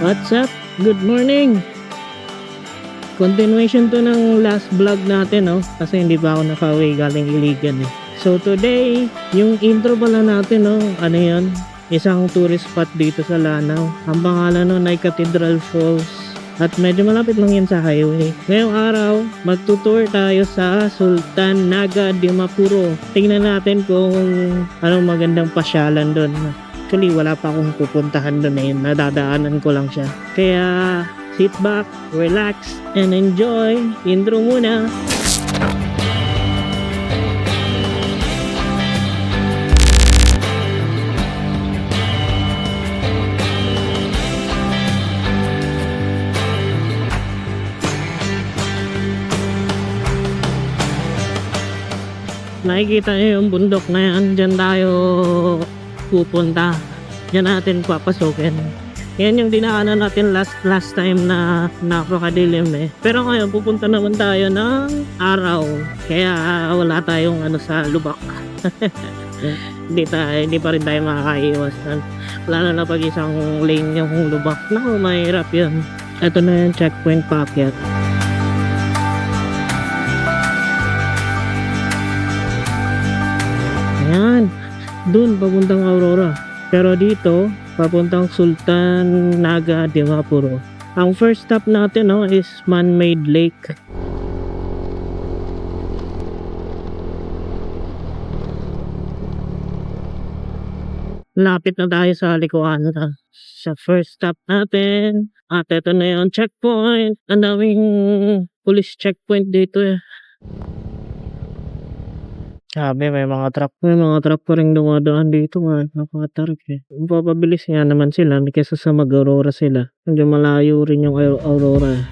What's up? Good morning! Continuation to ng last vlog natin, no? Kasi hindi pa ako nakauwi galing Iligan eh. So today, yung intro pala natin, no? Ano yun? Isang tourist spot dito sa Lanao. Ang pangalan nun ay Cathedral Falls. At medyo malapit lang yan sa highway. Ngayong araw, magtutour tayo sa Sultan Naga Dimapuro. Tingnan natin kung anong magandang pasyalan doon. Actually, wala pa akong pupuntahan doon eh. Nadadaanan ko lang siya. Kaya, sit back, relax, and enjoy. Intro muna. Nakikita niyo yung bundok na yan. Diyan tayo pupunta. Diyan natin papasukin. Yan yung dinaanan natin last time na napakadilim eh. Pero ngayon pupunta naman tayo ng araw. Kaya wala tayong sa lubak. Hindi pa rin tayo makakaiwas. Lalo na pag isang lane yung lubak. Naku, mahirap yun. Ito na yung checkpoint paakyat. Ayan, dun papuntang Aurora. Pero dito, papuntang Sultan Naga Dimapuro. Ang first stop natin is Man-Made Lake. Lapit na tayo sa likuan sa first stop natin. At ito na yung checkpoint. Ang daming police checkpoint dito eh. Sabi may mga truck pa rin dumadaan dito, napaka-truck eh. Papabilis nga naman sila kaysa sa mag-Aurora sila. Medyo malayo rin yung Aurora eh.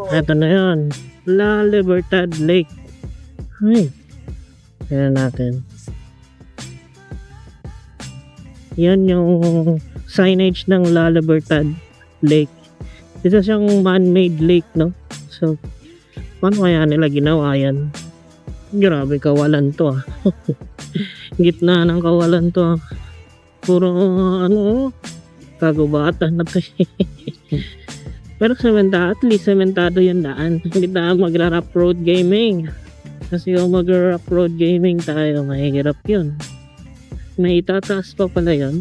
Ito na yun, La Libertad Lake. Ay, tignan natin. Yan yung signage ng La Libertad Lake. Isa siyang man-made lake, no? So, paano kaya nila ginawa yan? Grabe, kawalan to ah. Gitna ng kawalan to ah. Puro kagubatan na to. Pero at least sementado yung daan. Hindi tayo magra-rough road gaming. Kasi kung magra-rough road gaming tayo, mahirap yun. May itataas pa pala yan.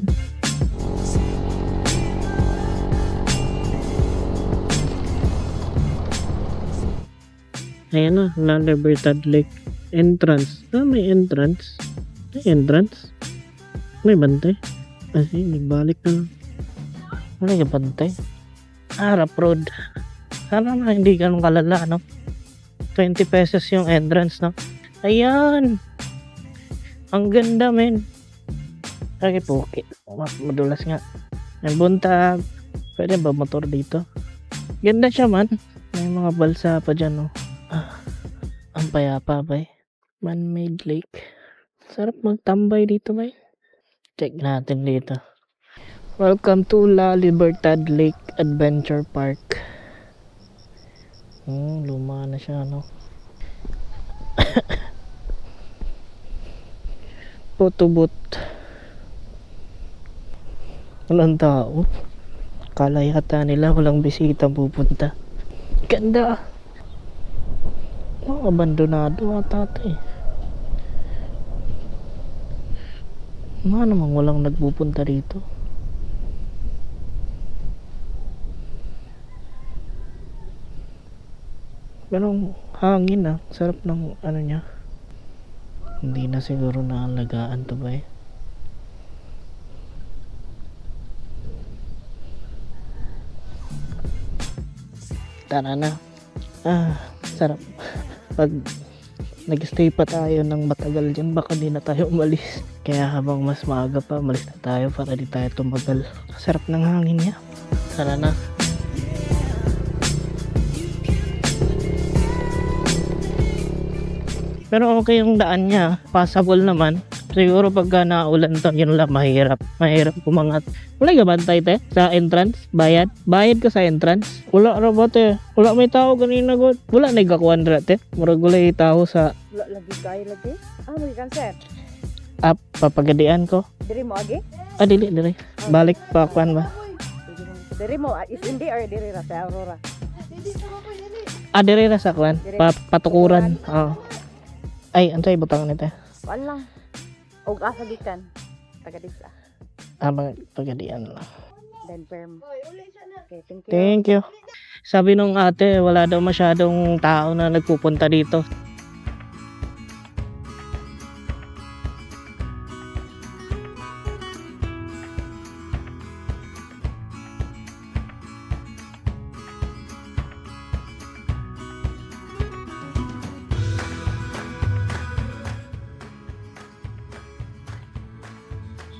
Ayan na, La Libertad Lake. Entrance. May entrance. May entrance. May bantay. Kasi nagbalik na. Wala yung bantay. Rough road. Sana na hindi ganun kalala, no? 20 pesos yung entrance, no? Ayan! Ang ganda, men. Lagi pukit. Madulas nga. May buntag. Pwede ba motor dito? Ganda siya man. May mga balsa pa dyan, no? Ang payapa ba eh. Man-made lake. Sarap magtambay dito ba eh. Check natin dito. Welcome to La Libertad Lake Adventure Park. Luma na siya, no? Photo booth. Walang tao. Kala yata nila walang bisita pupunta. Ganda. Abandonado ata ito eh. Mga namang walang nagpupunta dito. Pero hangin ah. Sarap ng niya. Hindi na siguro naalagaan to ba eh. Tara na. Sarap. Pag nag-stay pa tayo ng matagal dyan, baka di na tayo umalis. Kaya habang mas maaga pa, umalis na tayo para di tayo tumagal. Sarap ng hangin niya. Tara na. Pero okay yung daan niya. Passable naman. Siguro pagka naulan to, yun lang mahirap. Mahirap kumangat. Wala ka bantay te? Sa entrance? Bayad? Bayad ka sa entrance? Wala ra ba te? Wala may tao kanina god. Wala na ikakuan ra te. Murag wala yung tao sa Wala lagi kayo lagi. Ah, mo cancer. app papagadian ko. Diri mo agi? Ah, dili. Balik pa kuan ba? Diri mo is hindi or diri ra sa Aurora. Ah, diri ra sa kuan. Patukuran. Oo. Ay, antay butang nito. Kuan lang. Og asa gikan. Taga disa. Ah, pagadian lang. Then perm. Okay, thank you. Thank you. Sabi nung ate, wala daw masyadong tao na nagpupunta dito.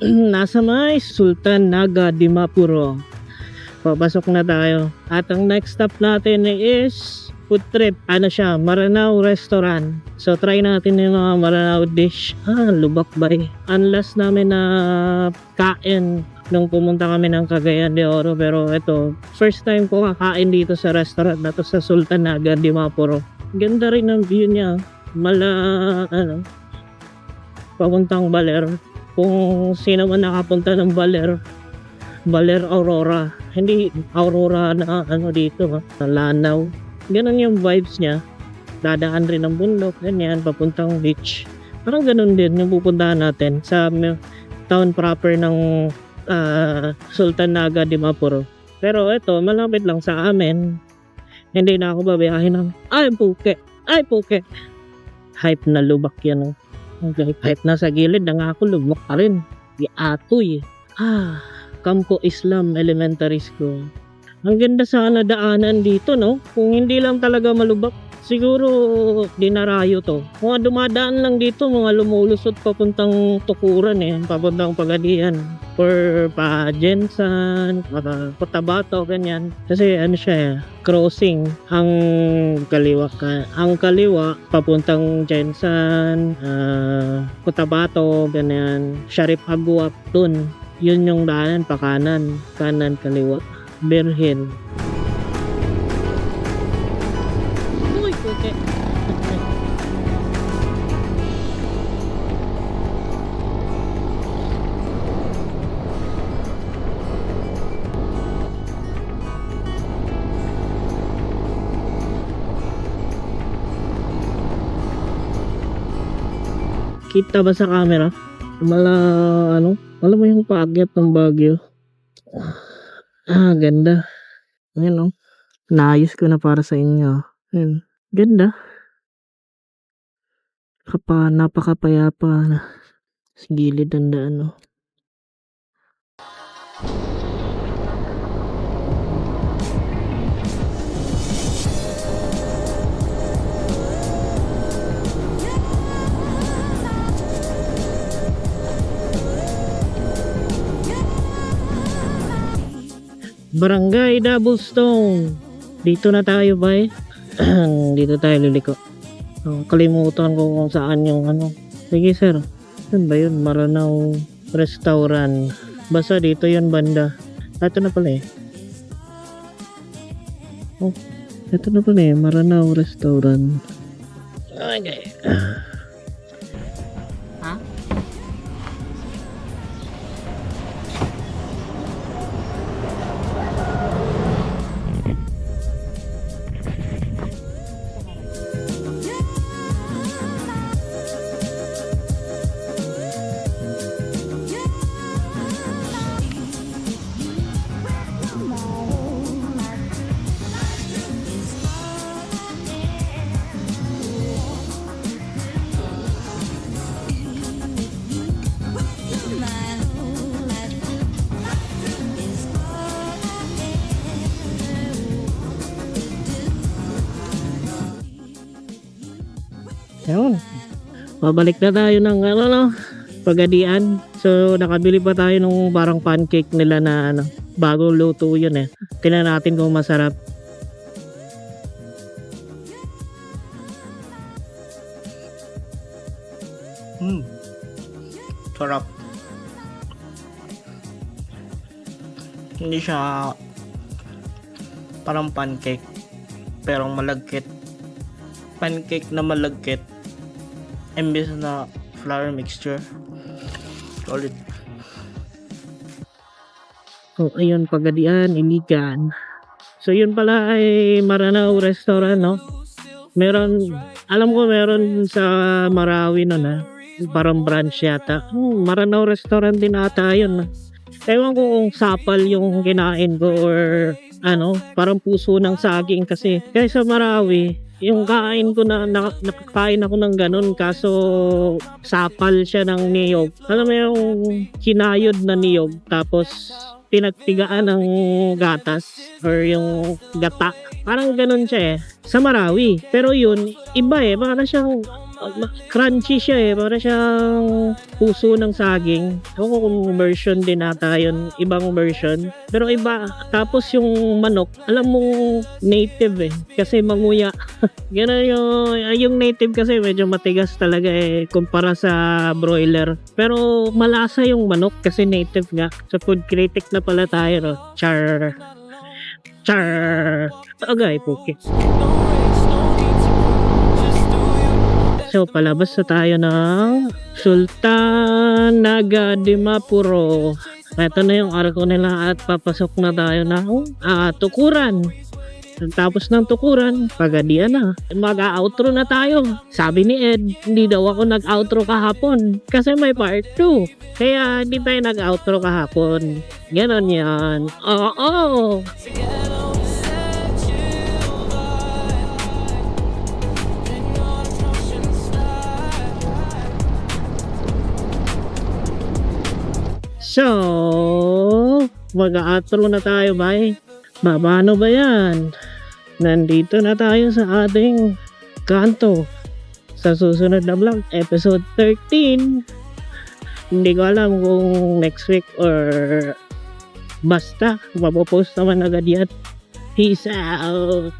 Nasa may Sultan Naga Dimapuro. Papasok na tayo. At ang next stop natin is food trip. Ano siya? Maranao Restaurant. So try natin yung mga Maranao dish. Lubak bay. Unless namin na kain nung pumunta kami ng Cagayan de Oro. Pero ito, first time ko kakain dito sa restaurant na to sa Sultan Naga Dimapuro. Ganda rin ang view niya. Papuntang Baler. Kung sino man nakapunta ng Baler Aurora, hindi Aurora na dito Lanao, ganun yung vibes niya. Dadaan rin ng bundok, ganyan, papuntang beach, parang ganun din yung pupuntahan natin sa town proper ng Sultan Naga Dimapuro. Pero ito, malapit lang sa amin, hindi na ako babiyahin ng ay puke hype na lubak yan. Okay, kahit nasa gilid na nga ako, lubok pa rin. Di atoy. Campo Islam Elementary School. Ang ganda sana daanan dito, no? Kung hindi lang talaga malubak, siguro dinarayo to. Mga dumadaan lang dito, mga lumulusot papuntang Tukuran papuntang Pagadian. For pa Jensan, Cotabato, ganyan. Kasi ano siya, crossing ang kaliwa papuntang Jensan, Cotabato, ganyan. Sharif Haguap dun. Yun yung daanan pa kanan kaliwa. Berhen. Uy, puti. Kita ba sa camera? Wala mo yung paakyat ng Baguio. Ganda. Ayan, naayos ko na para sa inyo. Ayan. Ganda. Napakapayapa na. Sa gilid ng daan, Barangay Double Stone. Dito na tayo ba Dito tayo liliko. Kalimutan ko kung saan yung Sige sir. Saan ba yun? Maranao Restaurant. Basta dito yun banda. Ito na pala ito na pala Maranao Restaurant. Okay. Ayun. Pabalik na tayo ng Pagadian. So nakabili pa tayo nung parang pancake nila na bagong luto yun Tingnan natin kung masarap. Sarap. Hindi siya parang pancake, pero malagkit. Pancake na malagkit. Imbes na flour mixture. Solid. So, ayun, Pagadian, Iligan. So, yun pala ay Maranao Restaurant, no? Meron, alam ko meron sa Marawi no na. Parang branch yata. Maranao Restaurant din ata yun. No? Ewan ko kung sapal yung kinain ko or ano, parang puso ng saging kasi. Kaya sa Marawi, yung kain ko nakakain ako ng ganun kaso sapal siya ng niyog. Alam mo yung kinayod na niyog tapos pinagtigaan ng gatas or yung gata. Parang ganun siya eh. Sa Marawi. Pero yun, iba eh. Parang siyang crunchy siya eh. Parang siyang puso ng saging. Ewan ko kung version din ata yun. Ibang version. Pero iba. Tapos yung manok, alam mo native eh. Kasi manguya. Ganun yung native kasi medyo matigas talaga eh. Kumpara sa broiler. Pero malasa yung manok kasi native nga. Sa food critic na pala tayo. No? Char. Agay, puki. So, palabas na tayo ng Sultan Naga Dimapuro. Ito na yung arko nila at papasok na tayo ng Tukuran. Tapos ng Tukuran, Pagadian na. Mag-outro na tayo. Sabi ni Ed, hindi daw ako nag-outro kahapon. Kasi may part 2. Kaya hindi tayo nag-outro kahapon. Ganon yan. Oo. So, mag-outro na tayo, bye. Paano ba yan? Nandito na tayo sa ating kanto. Sa susunod na vlog, episode 13. Hindi ko alam kung next week or basta. Mapopost naman agad yan. Peace out.